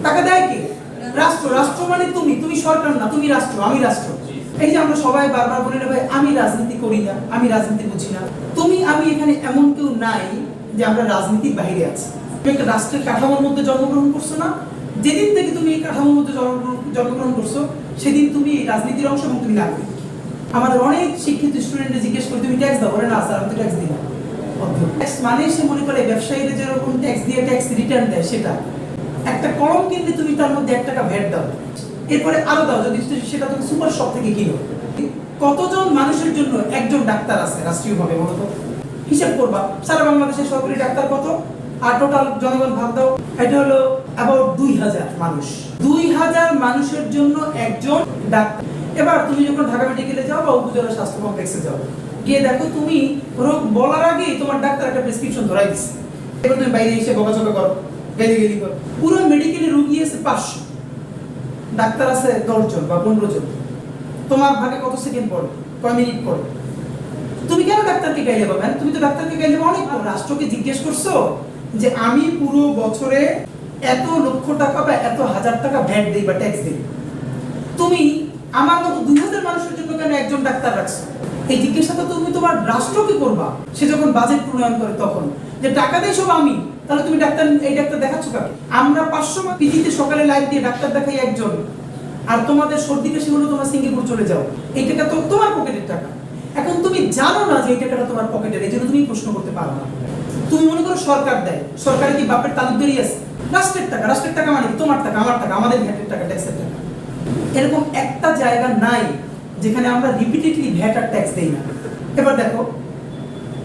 টাকা দেয় কে? রাষ্ট্র। রাষ্ট্র মানে তুমি, তুমি সরকার না, তুমি রাষ্ট্র, আমি রাষ্ট্র। এই যে আমরা সবাই বারবার বলি না ভাই আমি রাজনীতি করি না, আমি রাজনীতি বুঝি না। তুমি আমি এখানে এমন কেউ নাই যে আমরা রাজনীতির বাইরে আছি। তুমি একটা রাষ্ট্রের কাঠামোর মধ্যে জন্মগ্রহণ করছো না, যেদিন থেকে তুমি এই কাঠামোর মধ্যে জন্মগ্রহণ করছো সেদিন তুমি রাজনীতির অংশ এবং তুমি নাগরিক। আমাদের অনেক শিক্ষিত স্টুডেন্টরা জিজ্ঞেস করে তুমি ট্যাক্স দাও, বলে না স্যার আমি তো ট্যাক্স দিই না। ট্যাক্স মানে সে মনে করে ব্যবসায়ীরা যেরকম ট্যাক্স দিয়ে ট্যাক্স রিটার্ন দেয় সেটা। একটা কলম কিনলে তুমি তার মধ্যে 1 টাকা ভ্যাট দাও, এরপরে আরো দাও যদি সেটা তুমি সুপার শপ থেকে কিনো। কতজন মানুষের জন্য একজন ডাক্তার আছে রাষ্ট্রীয়ভাবে বলতো? হিসাব করবা সারা বাংলাদেশের সরকারি ডাক্তার কত আর টোটাল জনগণ ভাগ দাও, এটা হলো অ্যাবাউট 2000 মানুষ। 2000 মানুষের জন্য একজন ডাক্তার। এবার তুমি যখন ঢাকা মেডিকেলে যাও বা উপজেলা স্বাস্থ্য কমপ্লেক্সে যাও, গিয়ে দেখো তুমি রোগ বলার আগেই তোমার ডাক্তার একটা প্রেসক্রিপশন ধরাই দিচ্ছে। এবার তুমি বাইরে এসে বকাঝকা করো, গালি করো। পুরো মেডিকেলে রোগী আছে 500, ডাক্তার আছে 10 জন বা 15 জন। তোমার ভাগে কত সেকেন্ড পড়ে, কয় মিনিট পড়ে? তুমি কেন ডাক্তারকে গাইলে পাবেন? তুমি তো ডাক্তারকে গাইলে অনেক রাষ্ট্রকে জিজ্ঞেস করছো যে আমি পুরো বছরে এত লক্ষ টাকা বা এত হাজার টাকা ভ্যাট দেই বা ট্যাক্স দেই, তুমি আমার মতো 2000 মানুষের জন্য কেন একজন ডাক্তার রাখছো? এই জিজ্ঞাসা তো তুমি তোমার রাষ্ট্রকে করবা সে যখন বাজেট প্রণয়ন করে তখন, যে টাকা দেই সব আমি, তাহলে তুমি ডাক্তার এই ডাক্তার দেখাচ্ছ কাকে? আমরা 500 পিজিতে সকালে লাইভ দিয়ে ডাক্তার দেখাই একজন, আর তোমাদের সর্দি কাশি হলো তোমার সিঙ্গাপুর চলে যাও, এই টাকা তো তোমার পকেটের টাকা। এখন তুমি জানো না যে এই টাকাটা তোমার পকেটের, এই জন্য তুমি প্রশ্ন করতে পারো না। তুমি মনে করো সরকার দেয়, সরকারে কি বাপের তালুকদারি আছে? রাষ্ট্রের টাকা, রাষ্ট্রের টাকা মানে তোমার টাকা, আমার টাকা, আমাদের ভ্যাটের টাকা, ট্যাক্সের টাকা। এরকম একটা জায়গা নাই যেখানে আমরা রিপিটেডলি ভ্যাট আর ট্যাক্স দেই না। এবার দেখো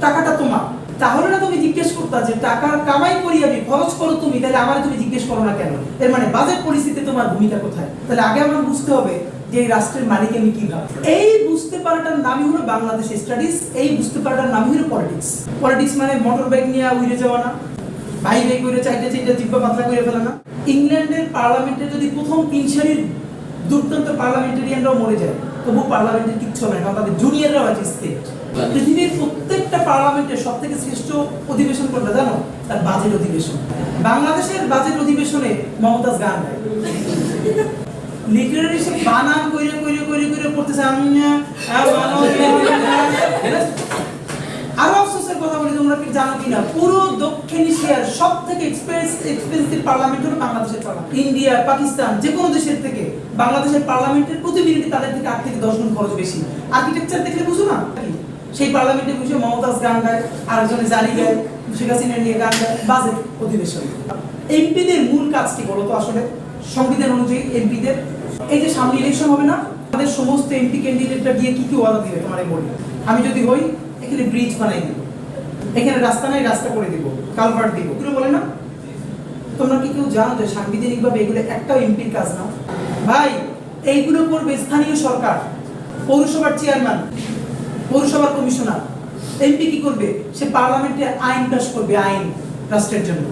টাকাটা তোমার, তাহলে না তুমি জিজ্ঞেস করতা যে টাকার কামাই করি আমি, খরচ করো তুমি, তাহলে আমার তুমি জিজ্ঞেস করো না কেন? এর মানে বাজেট পরিস্থিতিতে তোমার ভূমিকা কোথায়? তাহলে আগে আমরা বুঝতে হবে যে এই রাষ্ট্রের মালিক আমি কি ভাব। এই বুঝতে পারাটার নামই হলো বাংলাদেশ স্টাডিজ, এই বুঝতে পারাটার নামই হলো পলিটিক্স। পলিটিক্স মানে মোটর বাইক নিয়ে উড়ে যাওয়া না, ভাই ভাই করে চাইতে জিব্বা পাতলা করে ফেলা না। ইংল্যান্ডের পার্লামেন্টে যদি প্রথম 3 সারির দুর্দান্ত পার্লামেন্টারিয়ানরাও মরে যায় তবু পার্লামেন্টের কিচ্ছু হবে না, কারণ তাদের জুনিয়ররাও আছে স্টেট। পৃথিবীর প্রত্যেকটা পার্লামেন্টের সবথেকে শ্রেষ্ঠ অধিবেশন কোনটা জানো? তার বাজেট অধিবেশন। বাংলাদেশের বাজেট অধিবেশনে মমতাজ গান গায়, লিটারালি সে বানান কইরে কইরে কইরে কইরে পড়তেছে। আরো আফসোসের কথা বলি, তোমরা কি জানো কিনা পুরো দক্ষিণ এশিয়ার সবথেকে এক্সপেন্সিভ পার্লামেন্ট হলো বাংলাদেশের পার্লামেন্ট। ইন্ডিয়া, পাকিস্তান যে কোনো দেশের থেকে বাংলাদেশের পার্লামেন্টের প্রতি মিনিটে তাদের থেকে 8 থেকে 10 গুণ খরচ বেশি। আর্কিটেকচার দেখলে বুঝো না? সেই পার্লামেন্টে বসে মমতাজ গান গায়, আরেকজনে জারি গায়, শেখ হাসিনা নিয়ে গান গায়, বাজেট অধিবেশন। এমপিদের মূল কাজ কি বলো তো? আসলে সংবিধান অনুযায়ী এমপিদের এই যে সামনে ইলেকশন হবে না, আমাদের সমস্ত এমপি ক্যান্ডিডেটরা গিয়ে কি কি ওয়াদা দিবে তোমারে বলি। আমি যদি হই এখানে ব্রিজ বানাই দিব, এখানে রাস্তা নাই রাস্তা করে দিব, কালভার্ট দিব, এগুলো বলে না? তোমরা কি কেউ জানো যে সাংবিধানিকভাবে এগুলো একটাও এমপির কাজ না ভাই? এইগুলো করবে স্থানীয় সরকার, পৌরসভার চেয়ারম্যান, পৌরসভার কমিশনার। এমপি কি করবে? সে পার্লামেন্টে আইন পাস করবে, আইন রাষ্ট্রের জন্য।